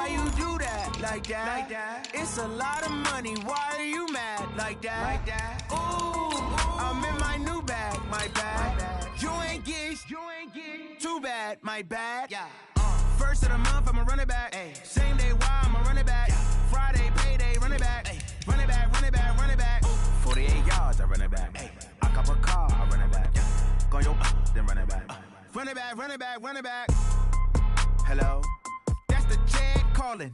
Why you do that like that? It's a lot of money. Why are you mad like that? Ooh, I'm in my new bag, my bad. You ain't get too bad, my bad. Yeah. First of the month, I'ma run it back. Ay. Same day, why I'ma run it back. Yeah. Friday, payday, run it back. Ay. Run it back, run it back, run it back. Ooh. 48 yards, I run it back. Ay. I cop a car, I run it back. Yeah. Go yo, then run it back. Run it back, run it back, run it back. Hello? That's the Jag calling.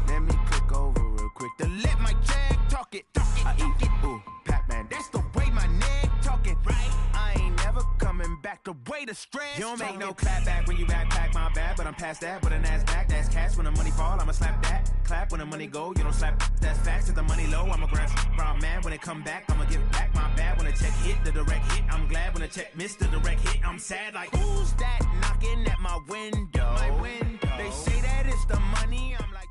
Let me click over real quick to let my Jag talk it. I eat it, ooh, Pac-Man. That's the way my neck talking. Right? I ain't never coming back the way the stress. You don't make no clap back when you backpack, my bad, but I'm past that. With a NASDAQ, that's cash. When the money fall, I'ma slap that. Clap when the money go, you don't slap. That's facts. If the money low, I'ma grab brown man. When it come back, I'ma give back my bad. When the check hit, the direct hit. I'm glad when the check missed the direct hit. I'm sad like, who's that knocking at my window? My window. They say that it's the money. I'm like.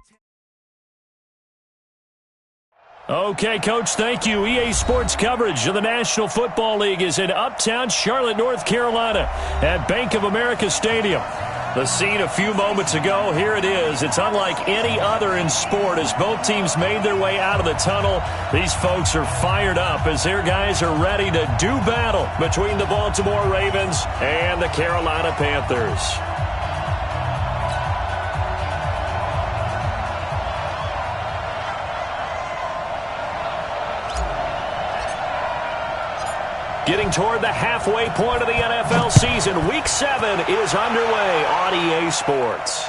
Okay, Coach, thank you. EA Sports coverage of the National Football League is in uptown Charlotte, North Carolina at Bank of America Stadium. The scene a few moments ago, here it is. It's unlike any other in sport as both teams made their way out of the tunnel. These folks are fired up as their guys are ready to do battle between the Baltimore Ravens and the Carolina Panthers. Getting toward the halfway point of the NFL season, Week 7 is underway on EA Sports.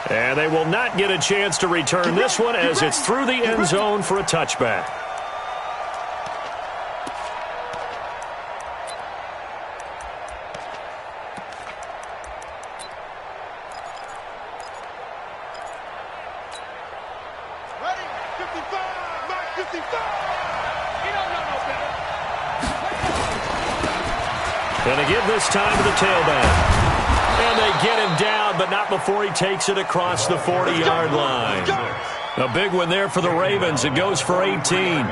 And they will not get a chance to return this one as it's through the end zone for a touchback. Ready? 55! Mark 55! You don't know no better. Going to give this time to the tailback. And they get him down, but not before he takes it across the 40-yard line. A big one there for the Ravens. It goes for 18.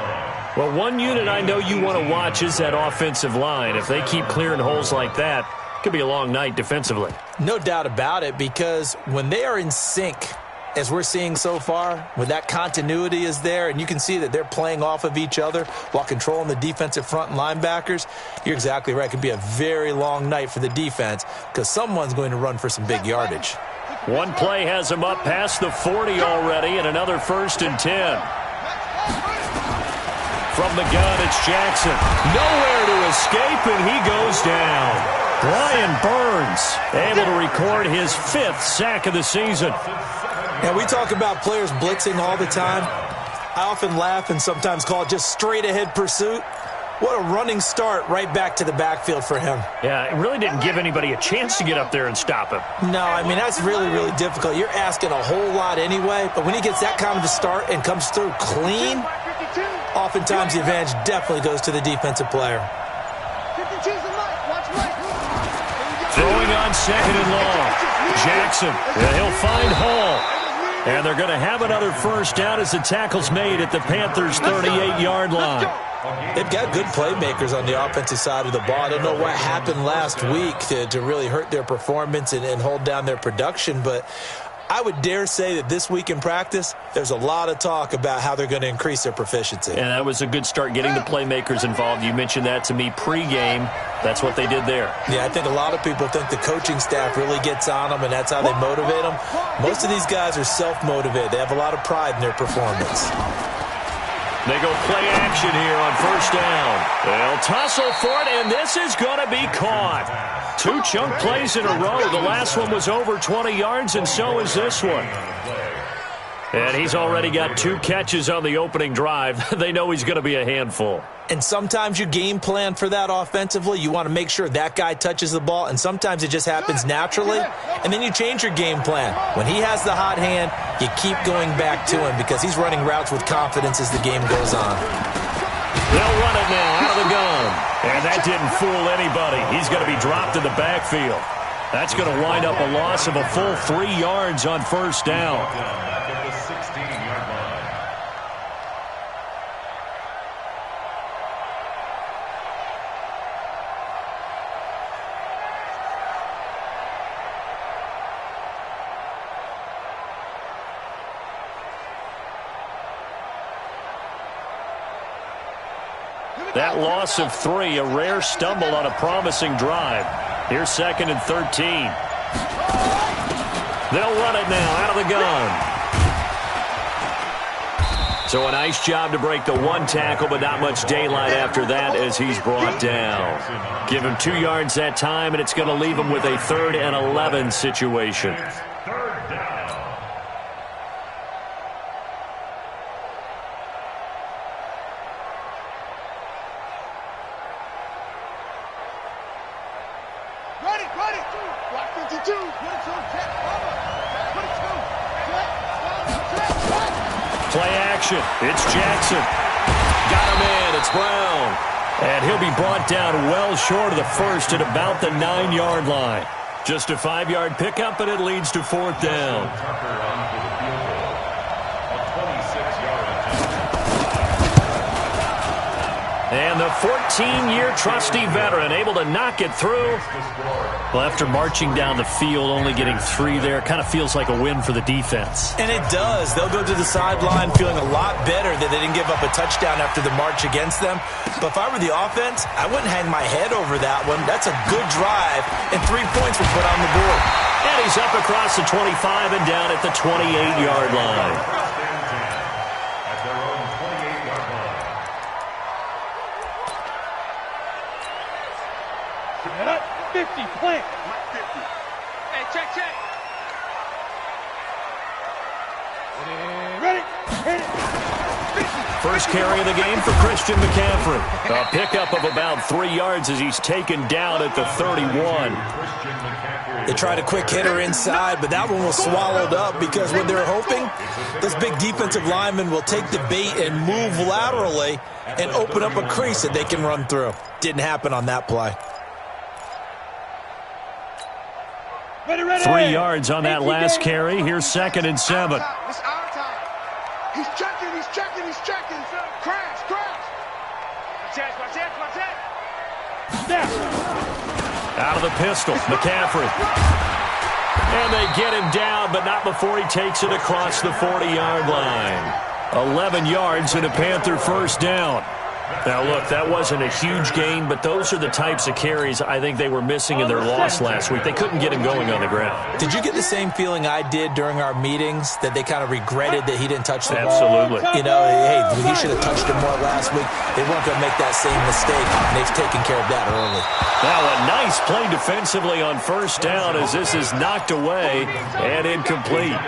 Well, one unit I know you want to watch is that offensive line. If they keep clearing holes like that, it could be a long night defensively. No doubt about it, because when they are in sync, as we're seeing so far, when that continuity is there and you can see that they're playing off of each other while controlling the defensive front and linebackers, you're exactly right. It could be a very long night for the defense because someone's going to run for some big yardage. One play has him up past the 40 already, and another 1st and 10. From the gun, it's Jackson. Nowhere to escape, and he goes down. Brian Burns able to record his 5th sack of the season. And we talk about players blitzing all the time. I often laugh and sometimes call it just straight-ahead pursuit. What a running start right back to the backfield for him. Yeah, it really didn't give anybody a chance to get up there and stop him. No, I mean, that's really, really difficult. You're asking a whole lot anyway, but when he gets that kind of a start and comes through clean, oftentimes the advantage definitely goes to the defensive player. Throwing on 2nd and long. Jackson, he'll find Hall. And they're going to have another 1st down as the tackle's made at the Panthers' 38-yard line. They've got good playmakers on the offensive side of the ball. I don't know what happened last week to really hurt their performance and hold down their production, but I would dare say that this week in practice, there's a lot of talk about how they're going to increase their proficiency. And that was a good start getting the playmakers involved. You mentioned that to me pregame. That's what they did there. Yeah, I think a lot of people think the coaching staff really gets on them, and that's how they motivate them. Most of these guys are self-motivated. They have a lot of pride in their performance. They go play action here on 1st down. They'll tussle for it, and this is going to be caught. 2 chunk plays in a row. The last one was over 20 yards, and so is this one. And he's already got 2 catches on the opening drive. They know he's going to be a handful. And sometimes you game plan for that offensively. You want to make sure that guy touches the ball, and sometimes it just happens naturally, and then you change your game plan. When he has the hot hand, you keep going back to him because he's running routes with confidence as the game goes on. They'll run it now out of the gun. And that didn't fool anybody. He's going to be dropped in the backfield. That's going to wind up a loss of a full 3 yards on 1st down. That loss of 3, a rare stumble on a promising drive. Here's 2nd and 13. They'll run it now out of the gun. So a nice job to break the 1 tackle, but not much daylight after that as he's brought down. Give him 2 yards that time, and it's going to leave him with a 3rd and 11 situation. Ready. Block 52. 22. Check. Cover. 22. Play action. It's Jackson. Got him in. It's Brown. And he'll be brought down well short of the first at about the 9-yard line. Just a 5-yard pickup, and it leads to 4th down. And the 14-year trusty veteran able to knock it through. Well, after marching down the field, only getting 3 there, kind of feels like a win for the defense. And it does. They'll go to the sideline feeling a lot better that they didn't give up a touchdown after the march against them. But if I were the offense, I wouldn't hang my head over that one. That's a good drive, and 3 points were put on the board. And he's up across the 25 and down at the 28-yard line. 50, plant. 50. Hey, check. Ready. Hit it. 50. First carry of the game for Christian McCaffrey. A pickup of about 3 yards as he's taken down at the 31. They tried a quick hitter inside, but that one was swallowed up because what they're hoping, this big defensive lineman will take the bait and move laterally and open up a crease that they can run through. Didn't happen on that play. Ready. 3 yards on that last carry. Here's 2nd and 7. It's our time. He's checking. Crash. Watch it. Out of the pistol, McCaffrey. And they get him down, but not before he takes it across the 40-yard line. 11 yards and a Panther first down. Now, look, that wasn't a huge gain, but those are the types of carries I think they were missing in their loss last week. They couldn't get him going on the ground. Did you get the same feeling I did during our meetings, that they kind of regretted that he didn't touch the ball? Absolutely. You know, hey, he should have touched it more last week. They weren't going to make that same mistake, and they've taken care of that early. Now, a nice play defensively on first down as this is knocked away and incomplete.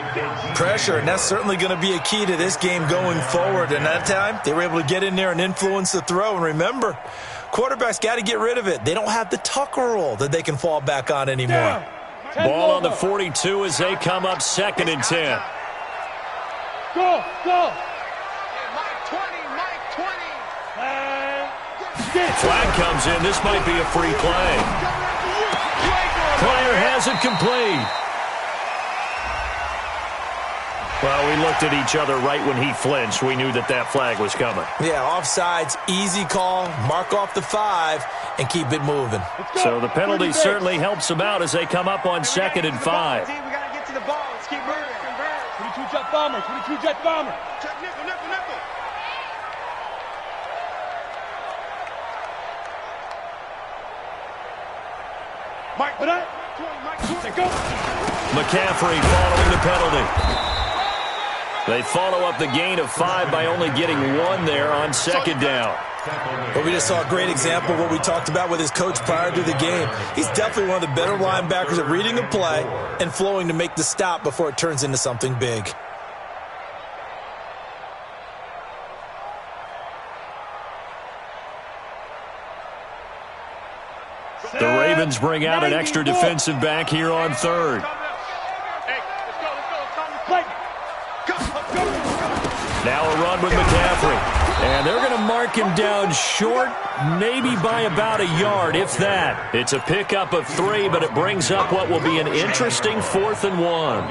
Pressure, and that's certainly going to be a key to this game going forward. And that time, they were able to get in there and influence the throw. And remember, quarterbacks got to get rid of it. They don't have the Tucker rule that they can fall back on anymore. Ball on the 42 as they come up 2nd and 10. Go. Flag comes in. This might be a free play. Player has it complete. Well, we looked at each other right when he flinched. We knew that flag was coming. Yeah, offsides, easy call, mark off the 5, and keep it moving. So the penalty certainly helps them out as they come up on 2nd and 5. We got to get to the ball. Let's keep moving. 22 jet bomber. Check nickel. Mike, go. McCaffrey following the penalty. They follow up the gain of 5 by only getting 1 there on 2nd down. But we just saw a great example of what we talked about with his coach prior to the game. He's definitely one of the better linebackers at reading a play and flowing to make the stop before it turns into something big. The Ravens bring out an extra defensive back here on 3rd. Now a run with McCaffrey. And they're going to mark him down short, maybe by about a yard, if that. It's a pickup of 3, but it brings up what will be an interesting 4th and 1.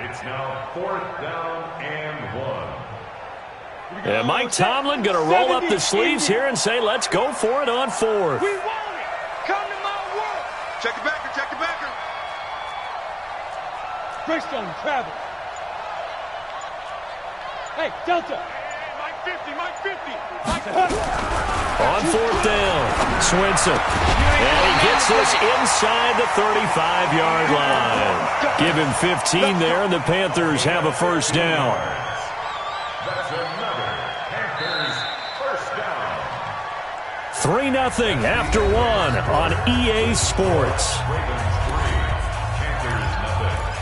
It's now 4th down and 1. And Mike Tomlin going to roll up the sleeves here and say, let's go for it on 4th. We want it. Come to my world. Check it backer. Greystone, travel. Hey, Delta. Mike 50. On fourth down, Swinson. And he gets this inside the 35-yard line. Give him 15 there, and the Panthers have a first down. That's another Panthers first down. 3-0 after one on EA Sports. Ravens 3, Panthers nothing.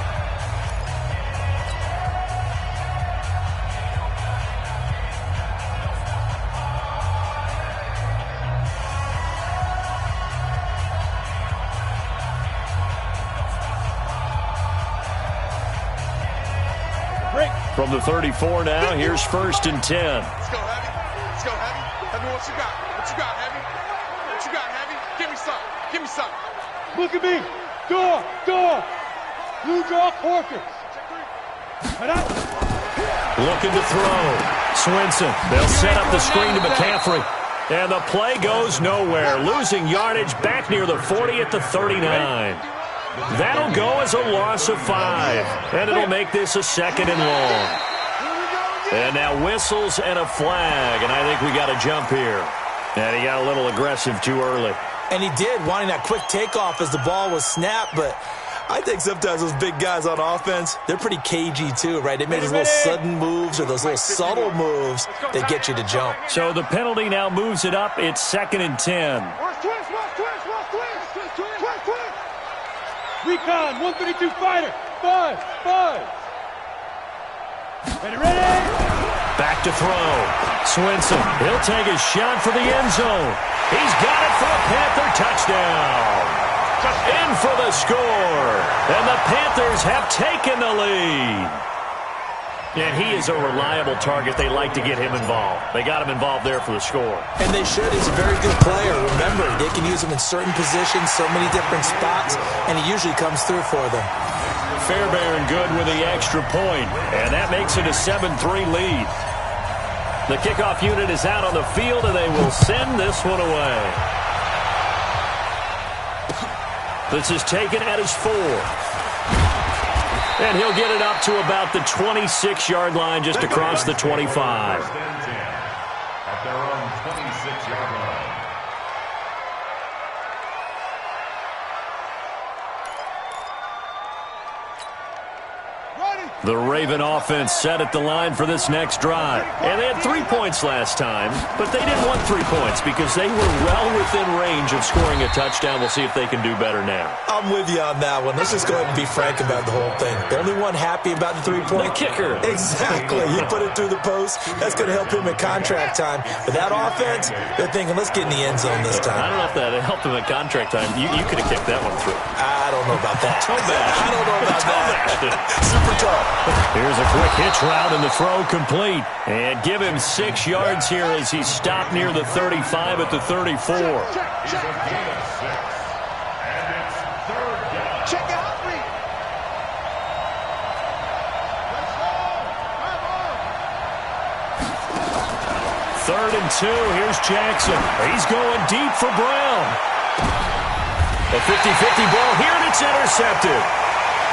From the 34 now, here's first and 10. Let's go, Heavy. Let's go, Heavy. Heavy, what you got? What you got, Heavy? What you got, Heavy? Give me some. Give me some. Look at me. Door. Blue jaw quarters. Looking to throw. Swinson. They'll set up the screen to McCaffrey. And the play goes nowhere. Losing yardage back near the 40 at the 39. That'll go as a loss of 5. And it'll make this a second and long. And now whistles and a flag. And I think we got a jump here. And he got a little aggressive too early. And he did, wanting that quick takeoff as the ball was snapped. But I think sometimes those big guys on offense, they're pretty cagey too, right? They make those little sudden moves or those little subtle moves that get you to jump. So the penalty now moves it up. It's second and 10. Recon, 132 fighter. 5. Ready. Back to throw. Swinson, he'll take a shot for the end zone. He's got it for a Panther touchdown. In for the score. And the Panthers have taken the lead. And he is a reliable target. They like to get him involved. They got him involved there for the score. And they should. He's a very good player. Remember, they can use him in certain positions, so many different spots, and he usually comes through for them. Fairbairn good with the extra point, and that makes it a 7-3 lead. The kickoff unit is out on the field, and they will send this one away. This is taken at his 4. And he'll get it up to about the 26-yard line just across the 25. First and 10 at their own 26-yard line. The Raven offense set at the line for this next drive. And they had 3 points last time, but they didn't want 3 points because they were well within range of scoring a touchdown. We'll see if they can do better now. I'm with you on that one. Let's just go ahead and be frank about the whole thing. The only one happy about the 3-point. The kicker. Exactly. You put it through the post. That's going to help him at contract time. But that offense, they're thinking, let's get in the end zone this time. I don't know if that helped him at contract time. You could have kicked that one through. I don't know about that. Toe bash. I don't know about that. Super tough. Here's a quick hitch route and the throw complete. And give him 6 yards here as he's stopped near the 35 at the 34. He's a gain of 6. And it's third down. Check out. 3rd and 2. Here's Jackson. He's going deep for Brown. A 50-50 ball here, and it's intercepted.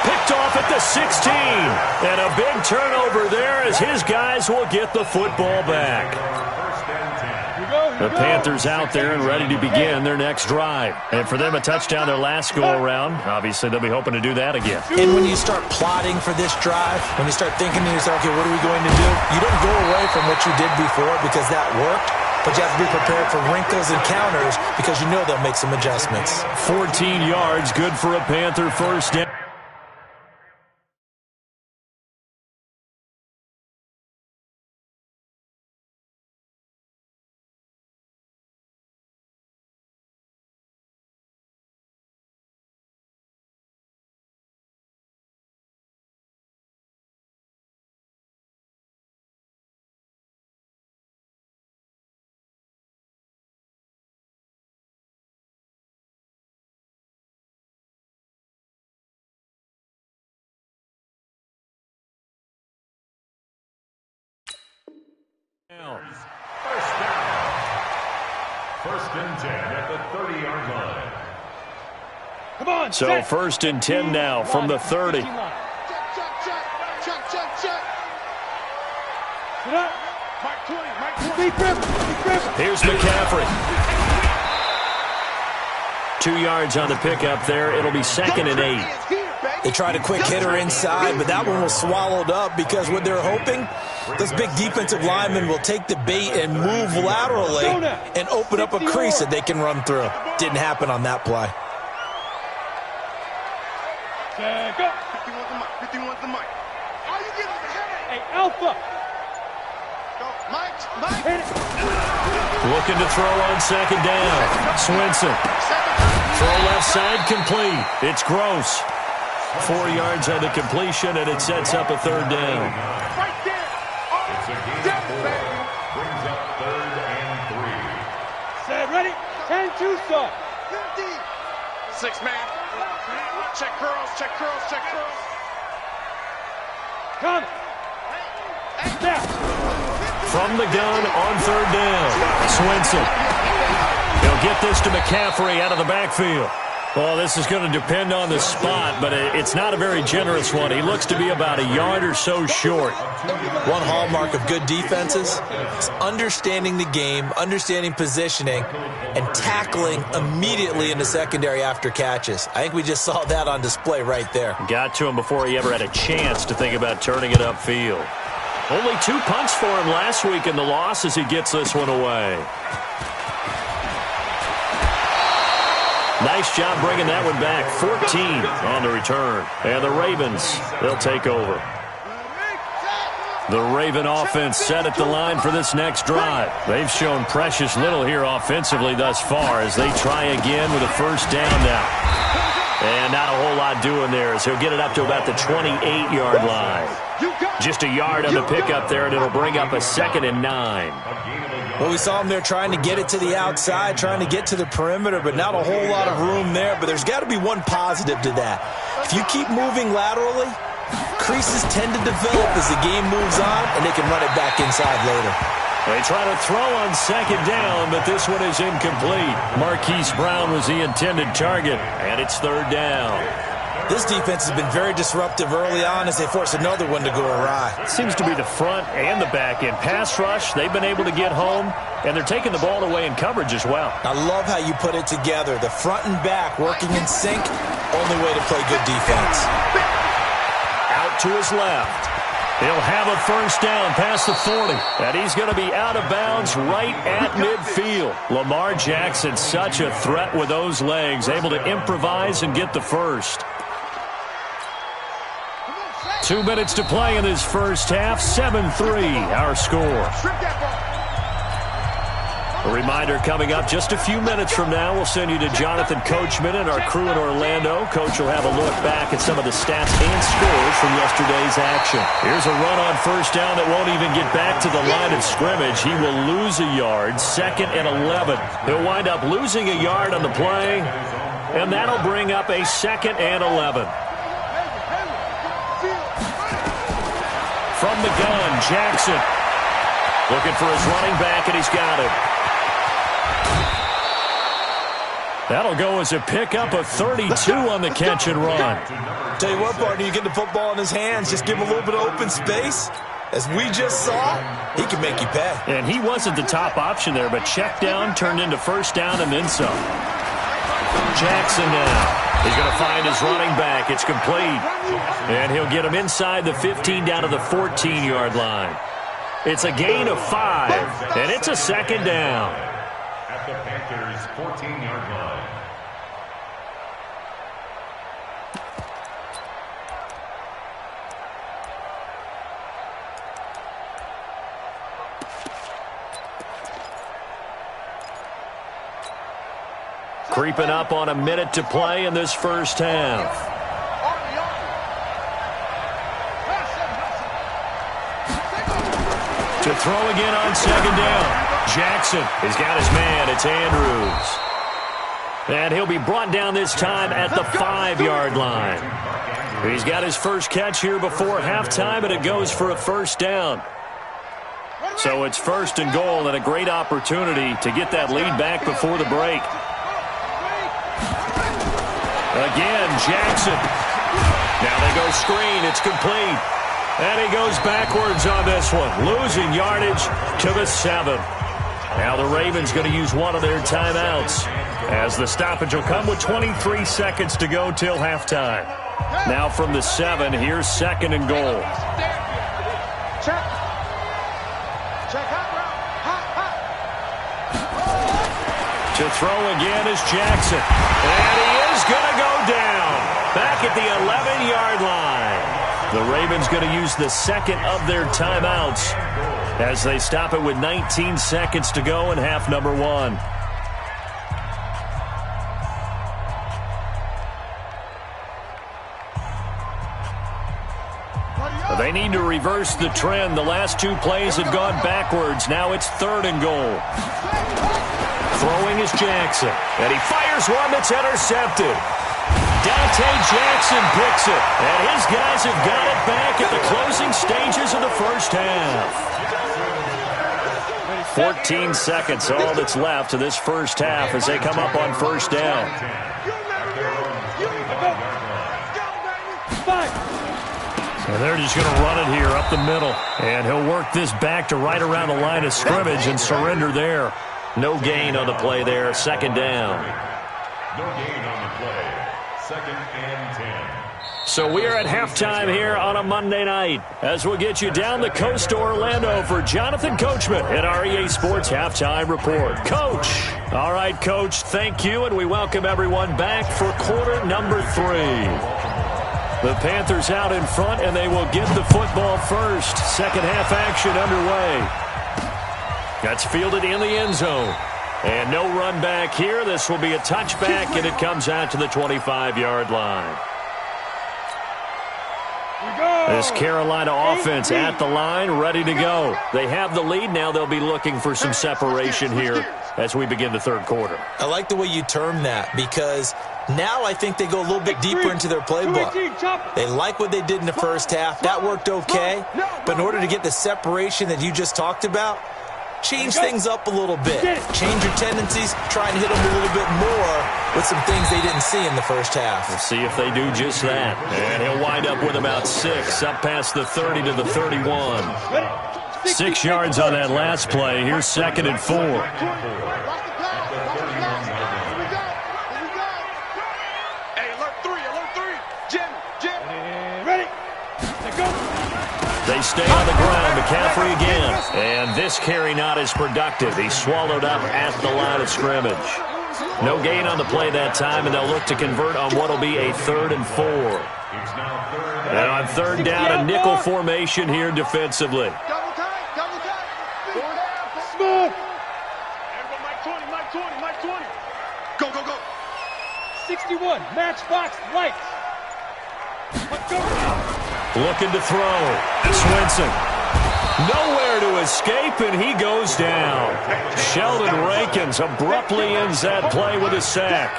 Picked off at the 16. And a big turnover there as his guys will get the football back. First and 10. The Panthers out there and ready to begin their next drive. And for them, a touchdown their last go-around. Obviously, they'll be hoping to do that again. And when you start plotting for this drive, when you start thinking to yourself, okay, what are we going to do? You don't go away from what you did before because that worked. But you have to be prepared for wrinkles and counters because you know they'll make some adjustments. 14 yards, good for a Panther first down. First down. First and 10 at the 30-yard line. Come on, So set. 1st and 10 now from the 30. Check. Sit up. Mike Here's McCaffrey. 2 yards on the pickup there. It'll be 2nd and 8. They tried a quick hitter inside, but that one was swallowed up because what they're hoping, those big defensive linemen will take the bait and move laterally and open up a crease that they can run through. Didn't happen on that play. Go. 51's the mic. How you getting the head? Hey, Alpha. Go, Mike. Looking to throw on 2nd down. Swinson. Throw left side complete. It's Gross. 4 yards on the completion, and it sets up a 3rd down. Right there. It's a gain of 4. Brings up 3rd and 3. Set, ready? 10-2, sir. 6 man. Check curls, check curls, check curls. Come. Step. From the gun on 3rd down. Swinson. He'll get this to McCaffrey out of the backfield. Well, this is going to depend on the spot, but it's not a very generous one. He looks to be about a yard or so short. One hallmark of good defenses is understanding the game, understanding positioning, and tackling immediately in the secondary after catches. I think we just saw that on display right there. Got to him before he ever had a chance to think about turning it upfield. Only 2 punts for him last week in the loss as he gets this one away. Nice job bringing that one back. 14 on the return. And the Ravens, they'll take over. The Raven offense set at the line for this next drive. They've shown precious little here offensively thus far as they try again with a 1st down now. And not a whole lot doing there as he'll get it up to about the 28-yard line. Just a yard on the pickup there, and it'll bring up a 2nd and 9. Well, we saw him there trying to get it to the outside, trying to get to the perimeter, but not a whole lot of room there. But there's got to be one positive to that. If you keep moving laterally, creases tend to develop as the game moves on, and they can run it back inside later. They try to throw on 2nd down, but this one is incomplete. Marquise Brown was the intended target, and it's 3rd down. This defense has been very disruptive early on as they force another one to go awry. Seems to be the front and the back end. Pass rush, they've been able to get home, and they're taking the ball away in coverage as well. I love how you put it together. The front and back working in sync, only way to play good defense. Out to his left. He'll have a 1st down past the 40, and he's going to be out of bounds right at midfield. Lamar Jackson, such a threat with those legs, able to improvise and get the 1st. 2 minutes to play in this first half. 7-3 our score. A reminder coming up just a few minutes from now. We'll send you to Jonathan Coachman and our crew in Orlando. Coach will have a look back at some of the stats and scores from yesterday's action. Here's a run on 1st down that won't even get back to the line of scrimmage. He will lose a yard. 2nd and 11. He'll wind up losing a yard on the play, and that'll bring up a 2nd and 11. From the gun, Jackson. Looking for his running back, and he's got it. That'll go as a pickup of 32 on the catch and run. Tell you what, partner, you get the football in his hands, just give him a little bit of open space. As we just saw, he can make you pay. And he wasn't the top option there, but check down turned into 1st down and then some. Jackson now. He's going to find his running back. It's complete. And he'll get him inside the 15 down to the 14-yard line. It's a gain of 5, and it's a 2nd down. At the Panthers' 14-yard line. Creeping up on a minute to play in this first half. To throw again on 2nd down. Jackson has got his man. It's Andrews. And he'll be brought down this time at the 5-yard line. He's got his first catch here before halftime, and it goes for a 1st down. So it's 1st and goal, and a great opportunity to get that lead back before the break. Again, Jackson. Now they go screen. It's complete. And he goes backwards on this one, losing yardage to the 7. Now the Ravens going to use one of their timeouts, as the stoppage will come with 23 seconds to go till halftime. Now from the 7, here's 2nd and goal. Check. Check hot route. To throw again is Jackson. And he is going to go down. Back at the 11-yard line. The Ravens going to use the 2nd of their timeouts as they stop it with 19 seconds to go in half number 1. They need to reverse the trend. The last 2 plays have gone backwards. Now it's 3rd and goal. Throwing is Jackson. And he fires one that's intercepted. Dante Jackson picks it. And his guys have got it back at the closing stages of the first half. 14 seconds, all that's left of this first half as they come up on first down. And they're just going to run it here up the middle. And he'll work this back to right around the line of scrimmage and surrender there. No gain on the play there. 2nd down. No gain on the play. 2nd and 10. So we are at halftime here on a Monday night as we'll get you down the coast to Orlando for Jonathan Coachman at our EA Sports Halftime Report. Coach. All right, Coach, thank you, and we welcome everyone back for quarter number 3. The Panthers out in front, and they will get the football first. Second half action underway. That's fielded in the end zone. And no run back here. This will be a touchback, and it comes out to the 25-yard line. This Carolina offense at the line, ready to go. They have the lead. Now they'll be looking for some separation here as we begin the 3rd quarter. I like the way you term that, because now I think they go a little bit deeper into their playbook. They like what they did in the first half. That worked okay. But in order to get the separation that you just talked about, change things up a little bit. Change your tendencies. Try and hit them a little bit more with some things they didn't see in the first half. We'll see if they do just that. And he'll wind up with about 6, up past the 30 to the 31. 6 yards on that last play. Here's 2nd and 4. They stay on the ground. McCaffrey again. And this carry not as productive. He's swallowed up at the line of scrimmage. No gain on the play that time, and they'll look to convert on what will be a 3rd and 4. And on 3rd down, a nickel formation here defensively. Double time. Smooth. Mike 20. Go. 61, matchbox, lights. Let's go. Looking to throw. Swinson. Nowhere to escape, and he goes down. Sheldon Rankins abruptly ends that play with a sack.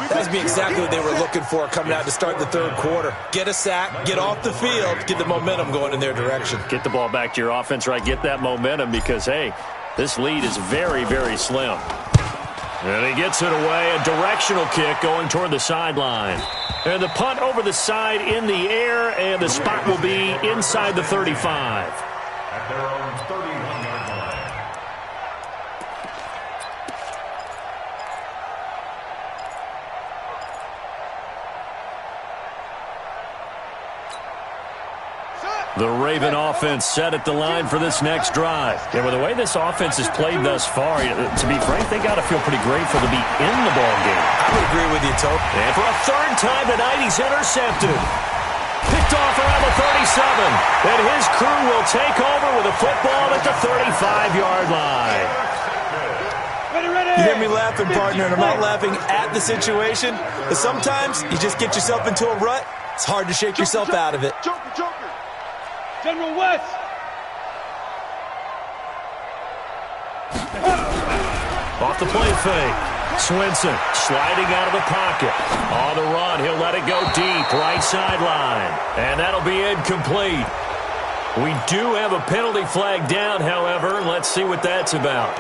That's exactly what they were looking for coming out to start the 3rd quarter. Get a sack, get off the field, get the momentum going in their direction. Get the ball back to your offense, right? Get that momentum because, hey, this lead is very, very slim. And he gets it away. A directional kick going toward the sideline. And the punt over the side in the air, and the spot will be inside the 35. At their own 31-yard line. The Raven offense set at the line for this next drive. And with the way this offense has played thus far, to be frank, they got to feel pretty grateful to be in the ball game. I would agree with you, Tope. And for a 3rd time tonight, he's intercepted. Picked off around the 37. And his crew will take over with a football at the 35-yard line. You hear me laughing, partner, and I'm not laughing at the situation. But sometimes you just get yourself into a rut. It's hard to shake yourself out of it. Joker. General West. Off the play fake. Swinson sliding out of the pocket. On the run, he'll let it go deep, right sideline. And that'll be incomplete. We do have a penalty flag down, however. Let's see what that's about.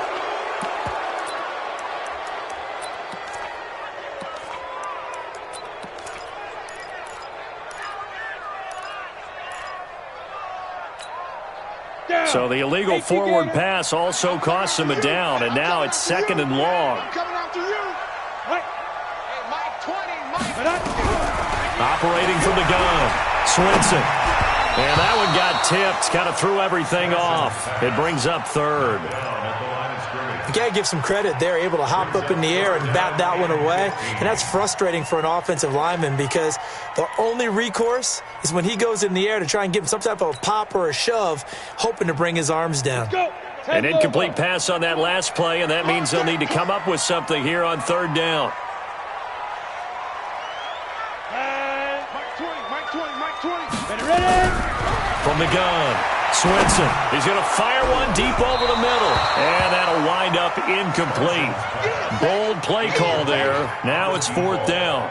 So the illegal forward pass also costs him a down, and now it's 2nd and long. Coming after you. Hey, Mike 20, Mike. Operating from the gun, Swinson. And that one got tipped, kind of threw everything off. It brings up 3rd. You got to give some credit. They're able to hop up in the air and bat that one away. And that's frustrating for an offensive lineman because the only recourse is when he goes in the air to try and give him some type of a pop or a shove, hoping to bring his arms down. An incomplete pass on that last play, and that means they'll need to come up with something here on 3rd down. From the gun, Swinson. He's going to fire one deep over the middle. And that'll wind up incomplete. Bold play call there. Now it's 4th down.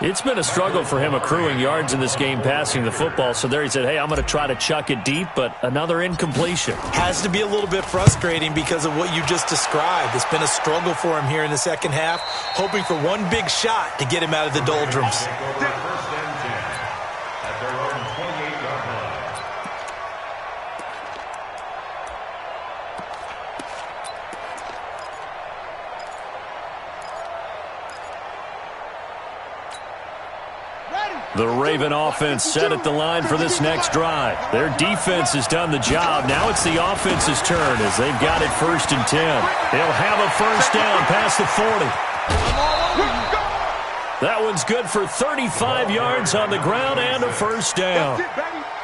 It's been a struggle for him accruing yards in this game passing the football. So there he said, hey, I'm going to try to chuck it deep, but another incompletion. Has to be a little bit frustrating because of what you just described. It's been a struggle for him here in the second half, hoping for one big shot to get him out of the doldrums. The Raven offense set at the line for this next drive. Their defense has done the job. Now it's the offense's turn as they've got it 1st and 10. They'll have a 1st down past the 40. That one's good for 35 yards on the ground and a 1st down.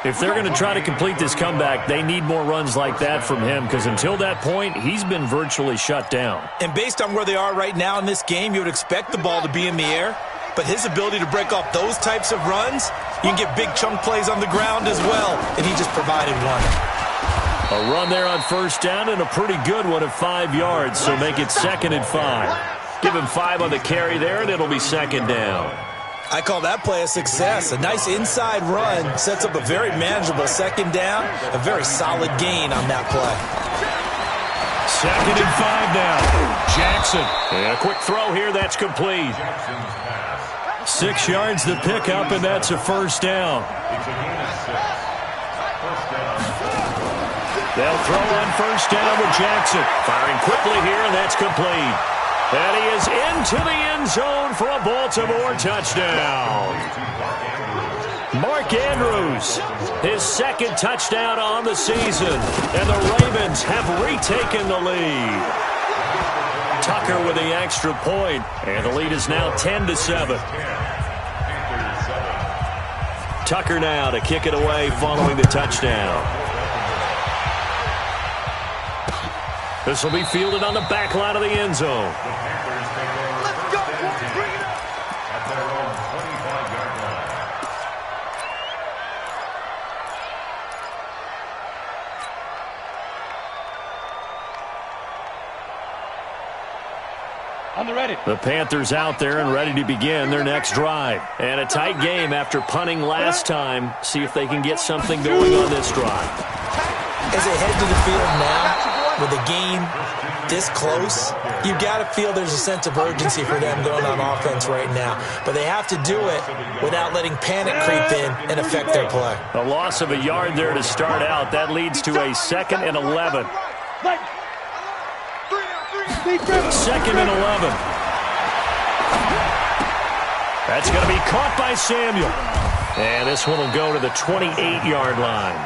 If they're going to try to complete this comeback, they need more runs like that from him because until that point, he's been virtually shut down. And based on where they are right now in this game, you would expect the ball to be in the air. But his ability to break off those types of runs, you can get big chunk plays on the ground as well, and he just provided one. A run there on 1st down and a pretty good one at 5 yards, so make it 2nd and 5. Give him 5 on the carry there, and it'll be 2nd down. I call that play a success. A nice inside run sets up a very manageable 2nd down, a very solid gain on that play. 2nd and 5 now. Jackson. And a quick throw here, that's complete. 6 yards to pick up, and that's a 1st down. They'll throw on 1st down with Jackson. Firing quickly here, and that's complete. And he is into the end zone for a Baltimore touchdown. Mark Andrews, his 2nd touchdown on the season, and the Ravens have retaken the lead. Tucker with the extra point, and the lead is now 10-7. Tucker now to kick it away following the touchdown. This will be fielded on the back line of the end zone. Let's go, boys. Bring it up. At their own 25-yard line. On the ready. The Panthers out there and ready to begin their next drive. And a tight game after punting last time. See if they can get something going on this drive. As they head to the field now, with the game this close, you've got to feel there's a sense of urgency for them going on offense right now. But they have to do it without letting panic creep in and affect their play. A loss of a yard there to start out. That leads to a 2nd and 11. 2nd and 11. That's going to be caught by Samuel. And this one will go to the 28-yard line.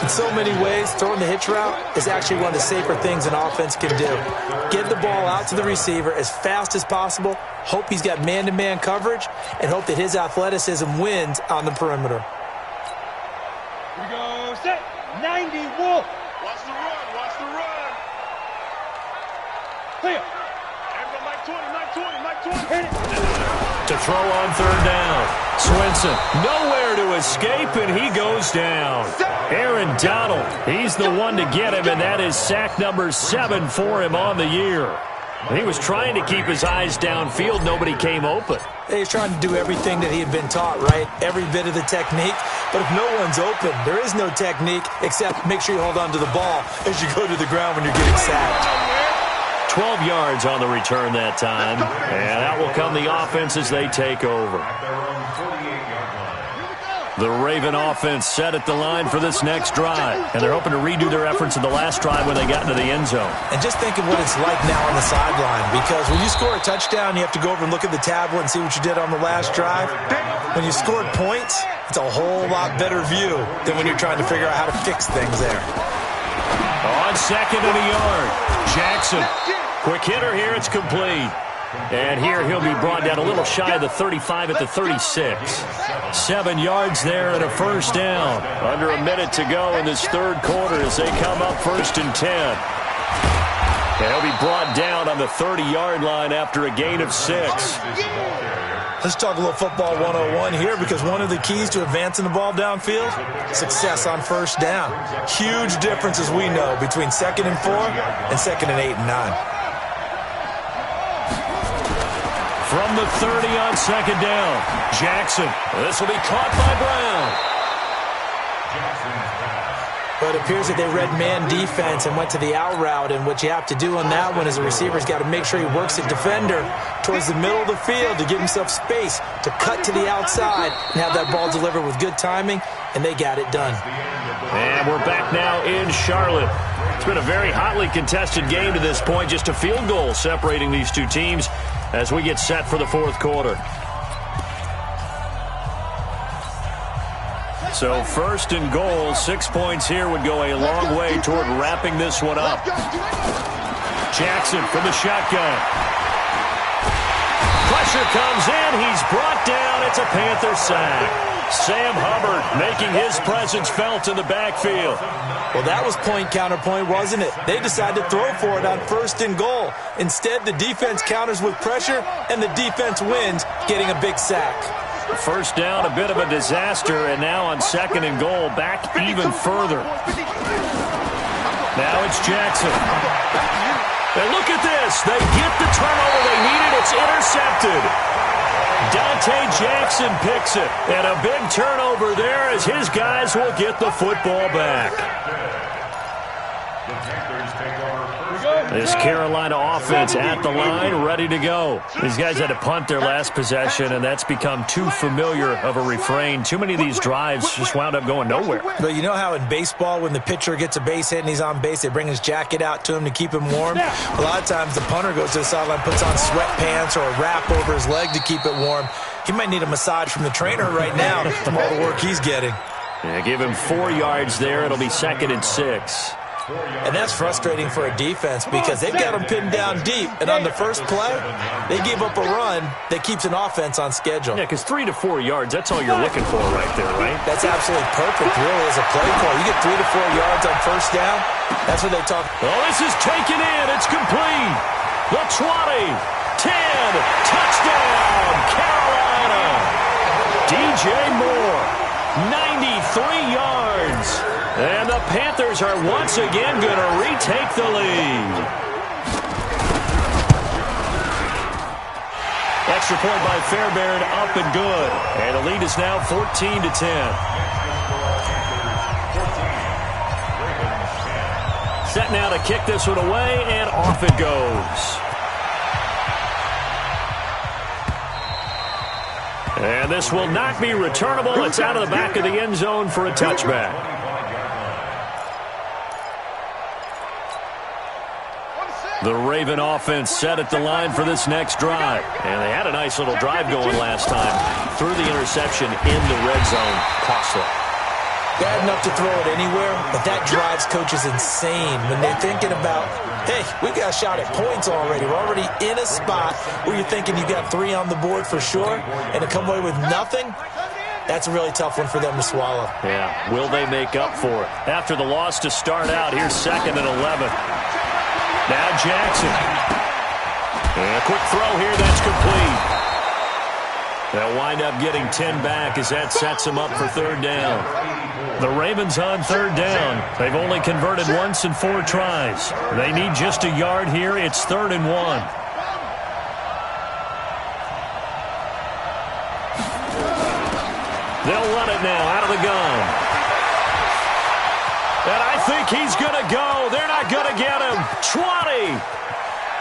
In so many ways, throwing the hitch route is actually one of the safer things an offense can do. Get the ball out to the receiver as fast as possible, hope he's got man-to-man coverage, and hope that his athleticism wins on the perimeter. Here we go, set, 90, Wolf. Watch the run, watch the run. Clear. There we go, Mike 20, Mike 20, Mike 20. Hit it. To throw on 3rd down. Swinson nowhere to escape, and he goes down. Aaron Donald, he's the one to get him, and that is sack number 7 for him on the year. He was trying to keep his eyes downfield. Nobody came open. He's trying to do everything that he had been taught, right? Every bit of the technique. But if no one's open, there is no technique except make sure you hold on to the ball as you go to the ground when you're getting sacked. 12 yards on the return that time. And out will come the offense as they take over. At their own 48-yard line. The Raven offense set at the line for this next drive. And they're hoping to redo their efforts in the last drive when they got into the end zone. And just think of what it's like now on the sideline. Because when you score a touchdown, you have to go over and look at the tablet and see what you did on the last drive. When you scored points, it's a whole lot better view than when you're trying to figure out how to fix things there. On second and a yard, Jackson. Quick hitter here, it's complete. And here he'll be brought down a little shy of the 35 at the 36. 7 yards there and a first down. Under a minute to go in this third quarter as they come up 1st and 10. And he'll be brought down on the 30-yard line after a gain of 6. Let's talk a little football 101 here, because one of the keys to advancing the ball downfield, success on first down. Huge difference, as we know, between 2nd and 4 and 2nd and 8 and 9. From the 30 on 2nd down, Jackson. This will be caught by Brown. But it appears that they read man defense and went to the out route, and what you have to do on that one is the receiver's got to make sure he works the defender towards the middle of the field to give himself space to cut to the outside and have that ball delivered with good timing, and they got it done. And we're back now in Charlotte. It's been a very hotly contested game to this point, just a field goal separating these two teams as we get set for the fourth quarter. So 1st and goal, 6 points here would go a long way toward wrapping this one up. Jackson from the shotgun. Pressure comes in. He's brought down. It's a Panther sack. Sam Hubbard making his presence felt in the backfield. Well, that was point counterpoint, wasn't it? They decided to throw for it on 1st and goal. Instead, the defense counters with pressure, and the defense wins, getting a big sack. First down, a bit of a disaster, and now on 2nd and goal, back even further. Now it's Jackson. And look at this. They get the turnover they needed. It's intercepted. Dante Jackson picks it. And a big turnover there as his guys will get the football back. This Carolina offense at the line, ready to go. These guys had to punt their last possession, and that's become too familiar of a refrain. Too many of these drives just wound up going nowhere. But you know how in baseball, when the pitcher gets a base hit and he's on base, they bring his jacket out to him to keep him warm? A lot of times the punter goes to the sideline, puts on sweatpants or a wrap over his leg to keep it warm. He might need a massage from the trainer right now from all the work he's getting. Yeah, give him 4 yards there. It'll be 2nd and 6. And that's frustrating for a defense because they've got them pinned down deep. And on the first play, they give up a run that keeps an offense on schedule. Yeah, because 3 to 4 yards, that's all you're looking for right there, right? That's absolutely perfect, really, as a play call. You get 3 to 4 yards on first down, that's what they talk. Oh, this is taken in. It's complete. The 20, 10, touchdown, Carolina. DJ Moore, 93 yards. And the Panthers are once again going to retake the lead. Extra point by Fairbairn, up and good. And the lead is now 14 to 10. Set now to kick this one away, and off it goes. And this will not be returnable. It's out of the back of the end zone for a touchback. The Raven offense set at the line for this next drive. And they had a nice little drive going last time. Threw the interception in the red zone. Costly. Bad enough to throw it anywhere, but that drives coaches insane when they're thinking about, hey, we've got a shot at points already. We're already in a spot where you're thinking you got 3 on the board for sure, and to come away with nothing, that's a really tough one for them to swallow. Yeah, will they make up for it? After the loss to start out, here's 2nd and 11. Now Jackson. And a quick throw here, that's complete. They'll wind up getting 10 back as that sets them up for 3rd down. The Ravens on 3rd down. They've only converted once in 4 tries. They need just a yard here. It's 3rd and 1. They'll run it now out of the gun. And I think he's going to go. They're not going to get him. 20.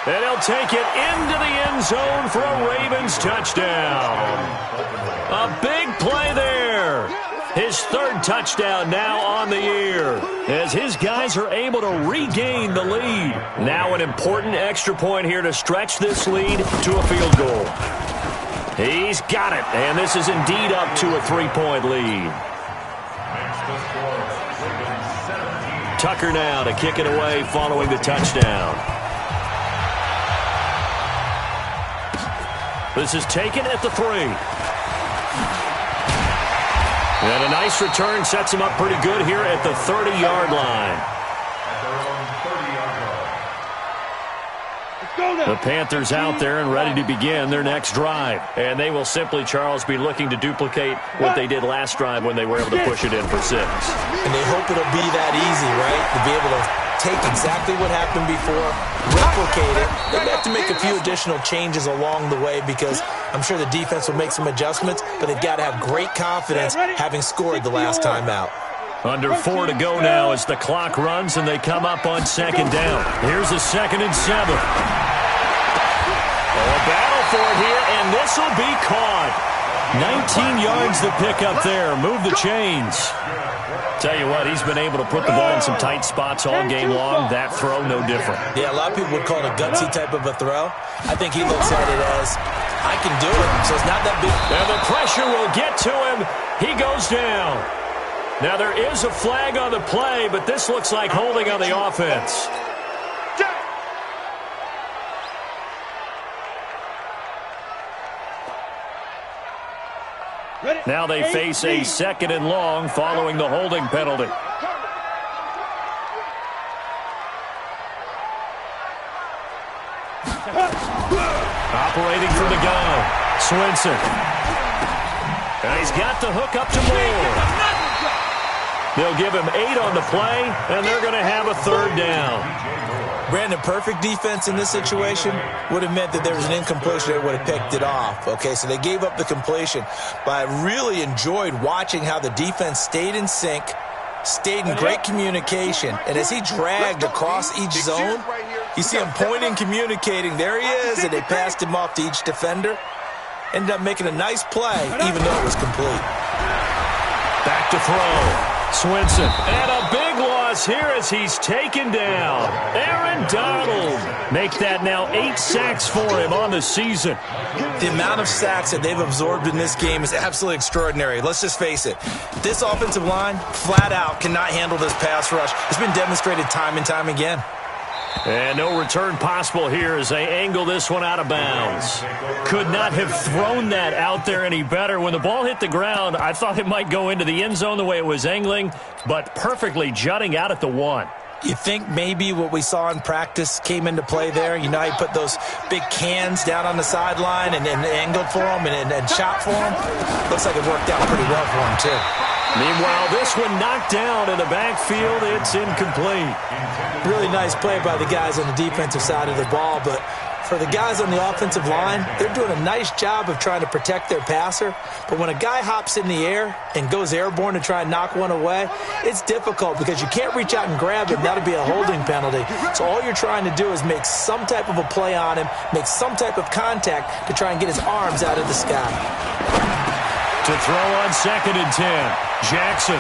And he'll take it into the end zone for a Ravens touchdown. A big play there. His third touchdown now on the year as his guys are able to regain the lead. Now an important extra point here to stretch this lead to a field goal. He's got it, and this is indeed up to a 3-point lead. Tucker now to kick it away following the touchdown. This is taken at the 3. And a nice return sets him up pretty good here at the 30-yard line. The Panthers out there and ready to begin their next drive. And they will simply, Charles, be looking to duplicate what they did last drive when they were able to push it in for 6. And they hope it'll be that easy, right? To be able to take exactly what happened before, replicate it. They have to make a few additional changes along the way because I'm sure the defense will make some adjustments, but they've got to have great confidence having scored the last time out. Under 4 to go now as the clock runs and they come up on 2nd down. Here's a 2nd and 7. A battle for it here, and this will be caught. 19 yards to pick up there. Move the chains. Tell you what, he's been able to put the ball in some tight spots all game long. That throw, no different. Yeah, a lot of people would call it a gutsy type of a throw. I think he looks at it as, I can do it, so it's not that big. And the pressure will get to him. He goes down. Now, there is a flag on the play, but this looks like holding on the offense. Now they face a 2nd and long following the holding penalty. Operating from the gun, Swinson. And he's got the hook up to Moore. They'll give him 8 on the play, and they're going to have a 3rd down. Brandon, perfect defense in this situation would have meant that there was an incompletion. They would have picked it off. Okay, so they gave up the completion. But I really enjoyed watching how the defense stayed in sync, stayed in great communication. And as he dragged across each zone, you see him pointing, communicating. There he is, and they passed him off to each defender. Ended up making a nice play, even though it was complete. Back to throw. Swinson. And a big loss here as he's taken down. Aaron Donald. Make that now 8 sacks for him on the season. The amount of sacks that they've absorbed in this game is absolutely extraordinary. Let's just face it. This offensive line, flat out, cannot handle this pass rush. It's been demonstrated time and time again. And no return possible here as they angle this one out of bounds. Could not have thrown that out there any better. When the ball hit the ground, I thought it might go into the end zone the way it was angling, but perfectly jutting out at the 1. You think maybe what we saw in practice came into play there? You know how you put those big cans down on the sideline and angled for them and shot for them? Looks like it worked out pretty well for him, too. Meanwhile, this one knocked down in the backfield. It's incomplete. Really nice play by the guys on the defensive side of the ball, but for the guys on the offensive line, they're doing a nice job of trying to protect their passer. But when a guy hops in the air and goes airborne to try and knock one away, it's difficult because you can't reach out and grab it, and that'll be a holding penalty. So all you're trying to do is make some type of a play on him, make some type of contact to try and get his arms out of the sky. To throw on 2nd and 10. Jackson.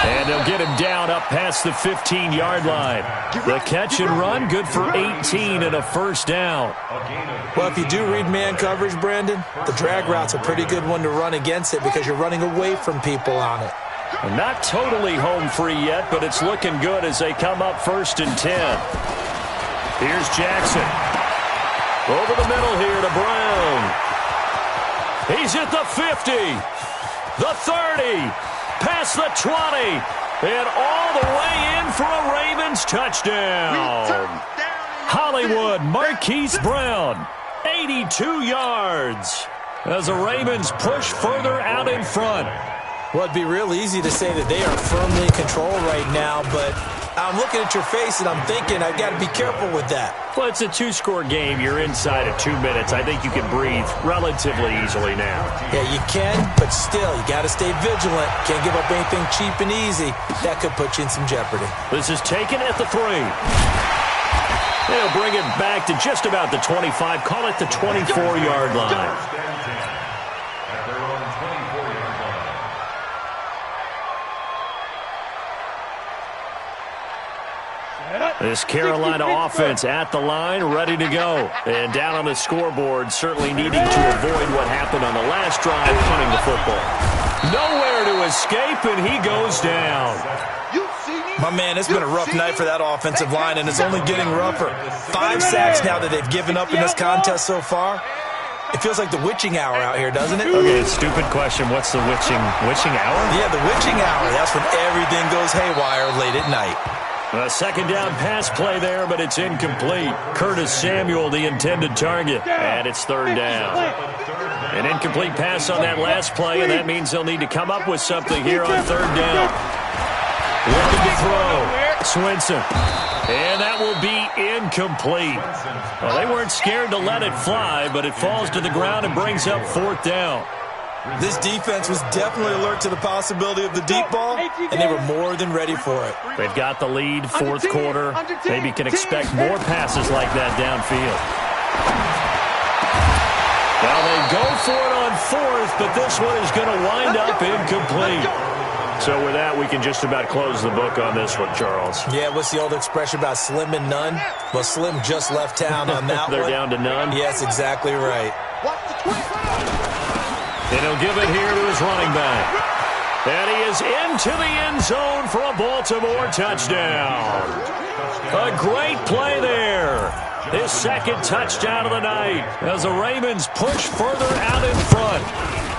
And they'll get him down up past the 15-yard line. The catch and run, good for 18 and a 1st down. Well, if you do read man coverage, Brandon, the drag route's a pretty good one to run against it because you're running away from people on it. Not totally home free yet, but it's looking good as they come up 1st and 10. Here's Jackson. Over the middle here to Brown. He's at the 50, the 30, past the 20, and all the way in for a Ravens touchdown. Hollywood Marquise Brown, 82 yards, as the Ravens push further out in front. Well, it'd be real easy to say that they are firmly in control right now, but I'm looking at your face and I'm thinking I've got to be careful with that. Well, it's a 2-score game. You're inside of 2 minutes. I think you can breathe relatively easily now. Yeah, you can, but still, you got to stay vigilant. Can't give up anything cheap and easy. That could put you in some jeopardy. This is taken at the 3. They'll bring it back to just about the 25. Call it the 24-yard line. This Carolina offense at the line, ready to go. And down on the scoreboard, certainly needing to avoid what happened on the last drive, punting the football. Nowhere to escape, and he goes down. My man, it's been a rough night for that offensive line, and it's only getting rougher. 5 sacks now that they've given up in this contest so far. It feels like the witching hour out here, doesn't it? Okay, stupid question. What's the witching hour? Yeah, the witching hour. That's when everything goes haywire late at night. A second down pass play there, but it's incomplete. Curtis Samuel, the intended target, and it's third down. An incomplete pass on that last play, and that means they'll need to come up with something here on third down. Looking to throw. Swinson. And that will be incomplete. Well, they weren't scared to let it fly, but it falls to the ground and brings up fourth down. This defense was definitely alert to the possibility of the deep ball, and they were more than ready for it. They've got the lead, fourth quarter. Maybe can expect more passes like that downfield. Well, they go for it on fourth, but this one is going to wind up incomplete. So with that, we can just about close the book on this one, Charles. Yeah, what's the old expression about slim and none? Well, Slim just left town on that They're one. down to none? Yes, exactly right. And he'll give it here to his running back. And he is into the end zone for a Baltimore touchdown. A great play there. His second touchdown of the night as the Ravens push further out in front.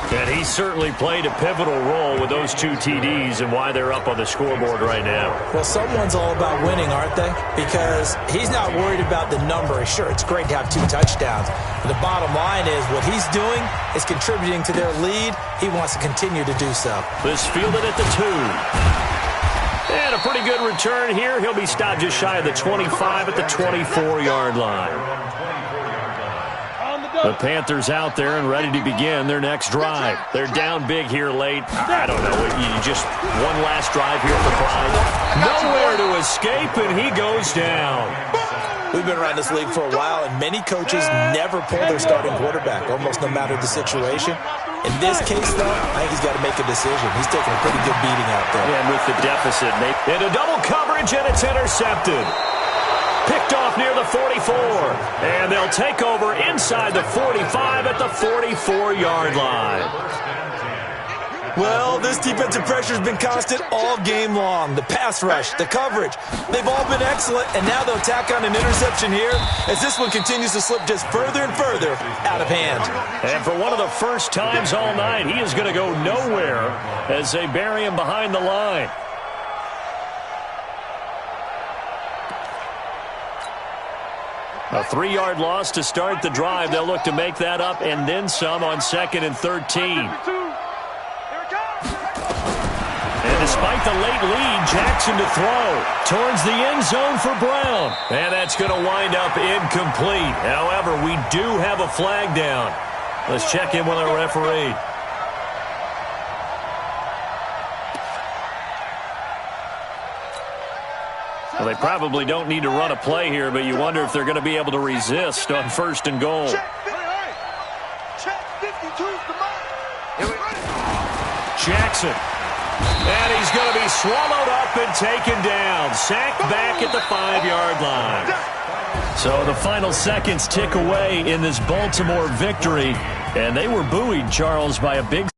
And he certainly played a pivotal role with those 2 TDs and why they're up on the scoreboard right now. Well, someone's all about winning, aren't they? Because he's not worried about the number. Sure, it's great to have 2 touchdowns. But the bottom line is what he's doing is contributing to their lead. He wants to continue to do so. This fielded at the 2. And a pretty good return here. He'll be stopped just shy of the 25 at the 24-yard line. The Panthers out there and ready to begin their next drive. They're down big here late. I don't know. You just one last drive here for Clyde. Nowhere to escape, and he goes down. We've been around this league for a while, and many coaches never pull their starting quarterback, almost no matter the situation. In this case, though, I think he's got to make a decision. He's taking a pretty good beating out there. And with the deficit, into double coverage, and it's intercepted. Picked off near the 44. And they'll take over inside the 45 at the 44-yard line. Well, this defensive pressure has been constant all game long. The pass rush, the coverage, they've all been excellent, and now they'll tack on an interception here as this one continues to slip just further and further out of hand. And for one of the first times all night, he is going to go nowhere as they bury him behind the line. A 3-yard loss to start the drive. They'll look to make that up and then some on 2nd and 13. And despite the late lead, Jackson to throw towards the end zone for Brown. And that's going to wind up incomplete. However, we do have a flag down. Let's check in with our referee. Well, they probably don't need to run a play here, but you wonder if they're going to be able to resist on 1st and goal. Jackson. And he's going to be swallowed up and taken down. Sacked back at the 5-yard line. So the final seconds tick away in this Baltimore victory. And they were buoyed, Charles, by a big